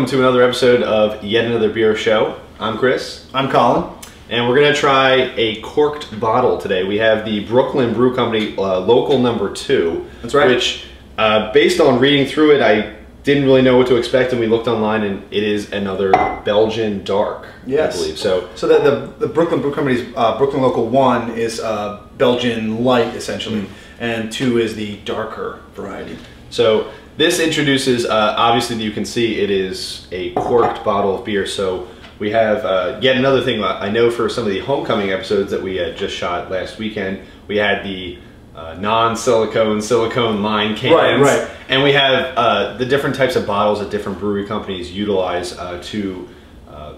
welcome to another episode of Yet Another Beer Show. I'm Chris. I'm Colin. And we're going to try a corked bottle today. We have the Brooklyn Brew Company Local Number 2. That's right. Which, based on reading through it, I didn't really know what to expect, and we looked online, and it is another Belgian dark, yes. I believe. So the Brooklyn Brew Company's Brooklyn Local 1 is Belgian light, essentially, and 2 is the darker variety. So this introduces, obviously you can see it is a corked bottle of beer. So we have yet another thing. I know for some of the homecoming episodes that we had just shot last weekend, we had the non-silicone, silicone line cans. Right. And we have the different types of bottles that different brewery companies utilize to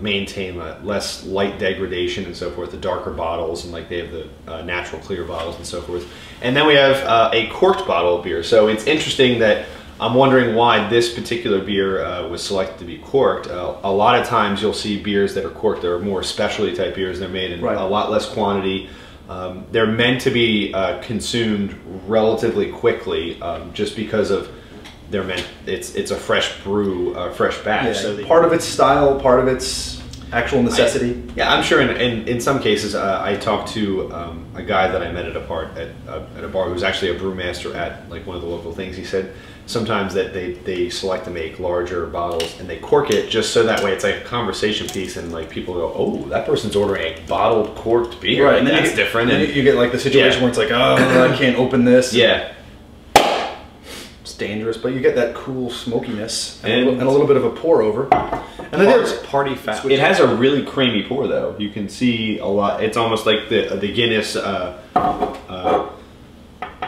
maintain less light degradation and so forth, the darker bottles, and like they have the natural clear bottles and so forth. And then we have a corked bottle of beer. So it's interesting that I'm wondering why this particular beer was selected to be corked. A lot of times you'll see beers that are corked. They're more specialty type beers. They're made in a lot less quantity. They're meant to be consumed relatively quickly, just because of it's a fresh brew, fresh batch. Yeah, so part of its style, part of its actual necessity. I'm sure in some cases, I talked to a guy that I met at a bar who's actually a brewmaster at like one of the local things. He said sometimes that they select to make larger bottles and they cork it just so that way it's like a conversation piece, and like people go, oh, that person's ordering a bottled corked beer, right? And that's different. And you get like the situation where it's like, oh, I can't open this. Yeah. It's dangerous, but you get that cool smokiness and a little bit of a pour over. And then there's party fat. It has a really creamy pour though. You can see a lot. It's almost like the Guinness.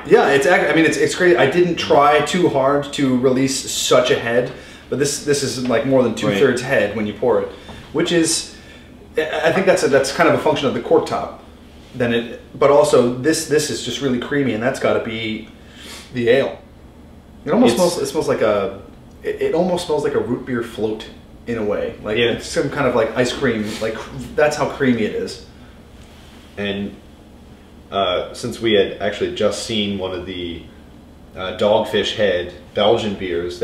Yeah, it's great. I didn't try too hard to release such a head, but this is like more than 2/3 head when you pour it, which is, I think that's kind of a function of the cork top. But also this is just really creamy, and that's got to be the ale. It almost smells like it almost smells like a root beer float in a way, like some kind of like ice cream. Like that's how creamy it is. And since we had actually just seen one of the Dogfish Head Belgian beers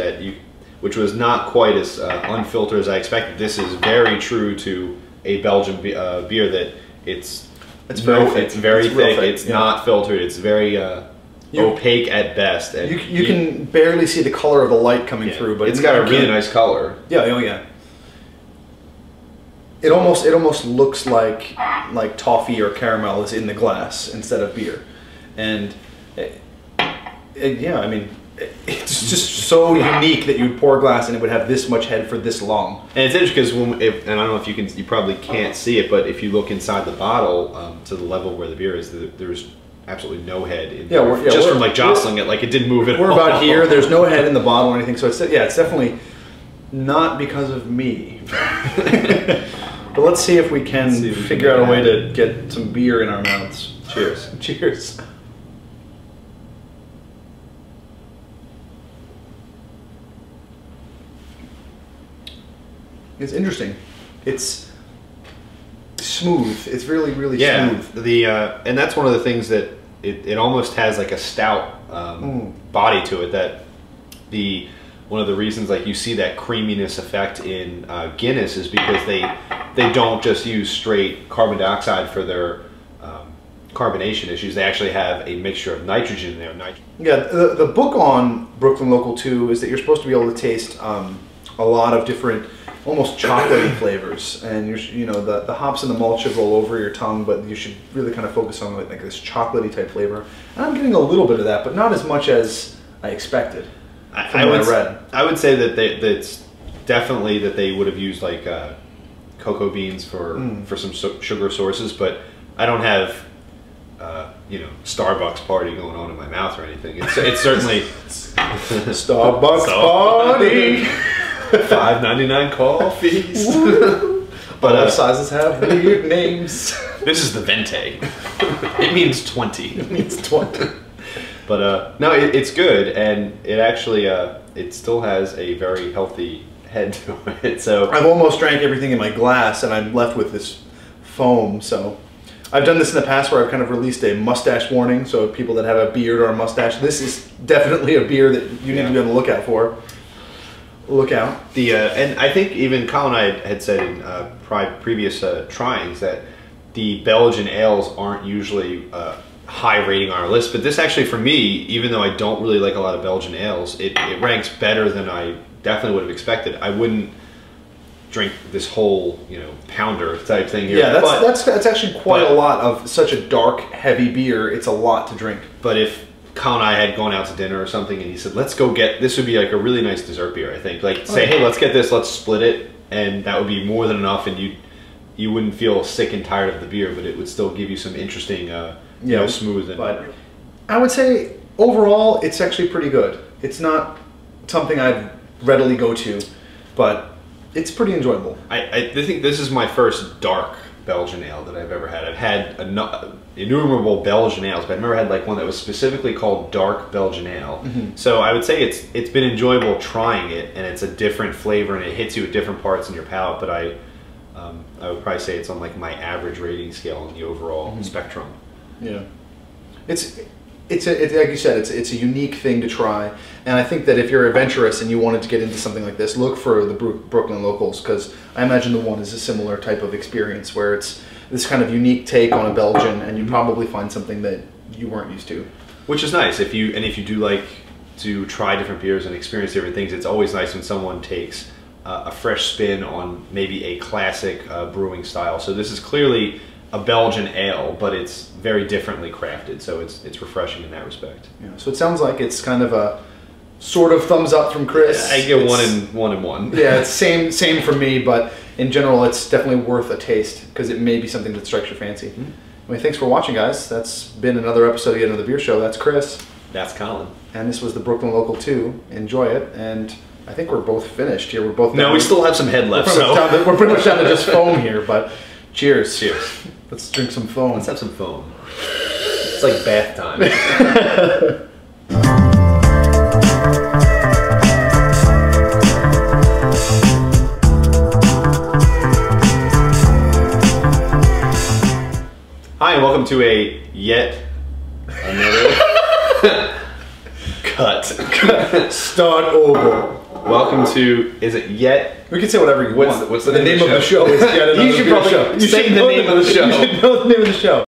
which was not quite as unfiltered as I expected, this is very true to a Belgian beer that it's very thick. It's not filtered. It's very opaque at best. And you can barely see the color of the light coming through, but it's got a really nice color. Yeah, oh yeah. It almost looks like toffee or caramel is in the glass instead of beer, and yeah, I mean, it's just so unique that you'd pour a glass and it would have this much head for this long. And it's interesting because and I don't know if you probably can't see it, but if you look inside the bottle to the level where the beer is, there's absolutely no head in there. Just from like jostling it, like it didn't move at all. We're about here. There's no head in the bottle or anything, so it's definitely not because of me. But let's see if we can figure out a way to get some beer in our mouths. Cheers. Cheers. It's interesting. It's smooth. It's really, really smooth. And that's one of the things that it almost has like a stout body to it. That one of the reasons like you see that creaminess effect in Guinness is because they don't just use straight carbon dioxide for their carbonation issues. They actually have a mixture of nitrogen in there. Yeah, the book on Brooklyn Local 2 is that you're supposed to be able to taste a lot of different, almost chocolatey flavors, and the hops and the malt should roll over your tongue, but you should really kind of focus on like this chocolatey type flavor. And I'm getting a little bit of that, but not as much as I expected. I would say that that's definitely that they would have used like cocoa beans for some sugar sources, but I don't have Starbucks party going on in my mouth or anything. It's certainly Starbucks party. $5.99 coffees. But all sizes have weird names. This is the Venti. It means 20. It means 20. But no, it's good, and it actually it still has a very healthy head to it. So I've almost drank everything in my glass, and I'm left with this foam. So I've done this in the past where I've kind of released a mustache warning. So people that have a beard or a mustache, this is definitely a beer that you need to be on the lookout for. look out. And I think even Colin and I had said in previous tryings that the Belgian ales aren't usually high rating on our list, but this actually, for me, even though I don't really like a lot of Belgian ales, it ranks better than I definitely would have expected. I wouldn't drink this whole, pounder type thing here. Yeah, that's actually quite a lot of such a dark, heavy beer. It's a lot to drink. But if Colin and I had gone out to dinner or something and he said, let's go get, this would be like a really nice dessert beer, I think. Like, say, hey, let's get this, let's split it, and that would be more than enough, and you wouldn't feel sick and tired of the beer, but it would still give you some interesting, smooth. But I would say, overall, it's actually pretty good. It's not something I'd readily go to, but it's pretty enjoyable. I think this is my first dark Belgian ale that I've ever had. I've had innumerable Belgian ales, but I've never had like one that was specifically called dark Belgian ale. So I would say it's been enjoyable trying it, and it's a different flavor, and it hits you at different parts in your palate. But I would probably say it's on like my average rating scale on the overall spectrum. Yeah, it's like you said, it's a unique thing to try, and I think that if you're adventurous and you wanted to get into something like this, look for the Brooklyn locals, because I imagine the one is a similar type of experience where it's this kind of unique take on a Belgian, and you probably find something that you weren't used to, which is nice. If you do like to try different beers and experience different things, it's always nice when someone takes a fresh spin on maybe a classic brewing style. So this is clearly a Belgian ale, but it's very differently crafted, so it's refreshing in that respect. Yeah, so it sounds like it's kind of a sort of thumbs up from Chris. I get one and one. Yeah, it's same for me, but in general, it's definitely worth a taste because it may be something that strikes your fancy. I mean, thanks for watching, guys. That's been another episode of Yet Another Beer Show. That's Chris. That's Colin. And this was the Brooklyn Local 2. Enjoy it, and I think we're both finished here. We're both. No, we still have some head left. We're pretty much down to just foam here, but cheers. Cheers. Let's drink some foam. Let's have some foam. It's like bath time. Hi, and welcome to yet another cut. Start over. Welcome to, is it yet? We can say whatever you want. What's the name of the show? Is Yet Another You should Beer probably Show. say the name of the show. You should know the name of the show.